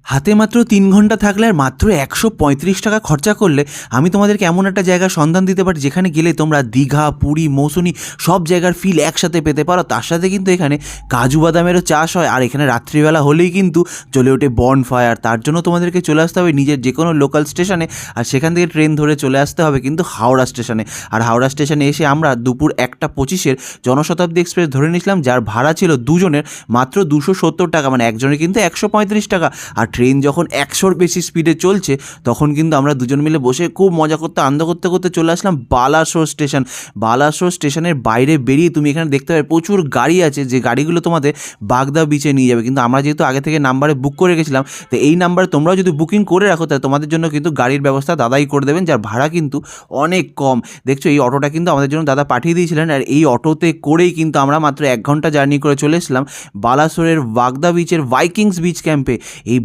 হাতে মাত্র 3 ঘন্টা থাকলে আর মাত্র 135 টাকা খরচা করলে আমি তোমাদেরকে এমন একটা জায়গার সন্ধান দিতে পারি যেখানে গেলে তোমরা দীঘা, পুরী, মৌসুনি সব জায়গার ফিল একসাথে পেতে পারো। তার সাথে কিন্তু এখানে কাজু বাদামেরও চাষ হয়, আর এখানে রাত্রিবেলা হলেই কিন্তু জ্বলে ওঠে বনফায়ার। তার জন্য তোমাদেরকে চলে আসতে হবে নিজের যে কোনো লোকাল স্টেশনে, আর সেখান থেকে ট্রেন ধরে চলে আসতে হবে কিন্তু হাওড়া স্টেশনে। আর হাওড়া স্টেশনে এসে আমরা দুপুর 1:25 জনশতাব্দী এক্সপ্রেস ধরে নিয়েছিলাম, যার ভাড়া ছিল দুজনের মাত্র 270 টাকা, মানে একজনের কিন্তু 135 টাকা। আর ট্রেন যখন 100-র বেশি স্পিডে চলছে তখন কিন্তু আমরা দুজন মিলে বসে খুব মজা করতে আনন্দ করতে করতে চলে আসলাম বালাসোর স্টেশন। বালাসোর স্টেশনের বাইরে বেরিয়ে তুমি এখানে দেখতে পাবে প্রচুর গাড়ি আছে, যে গাড়িগুলো তোমাদের বাগদা বিচে নিয়ে যাবে। কিন্তু আমরা যেহেতু আগে থেকে নাম্বারে বুক করে গেছিলাম, তো এই নাম্বারে তোমরাও যদি বুকিং করে রাখো তাহলে তোমাদের জন্য কিন্তু গাড়ির ব্যবস্থা দাদাই করে দেবেন, যার ভাড়া কিন্তু অনেক কম। দেখছো এই অটোটা কিন্তু আমাদের জন্য দাদা পাঠিয়ে দিয়েছিলেন, আর এই অটোতে করেই কিন্তু আমরা মাত্র 1 ঘন্টা জার্নি করে চলে এসেছিলাম বালাসোরের বাগদা বিচের ভাইকিংস বিচ ক্যাম্পে। এই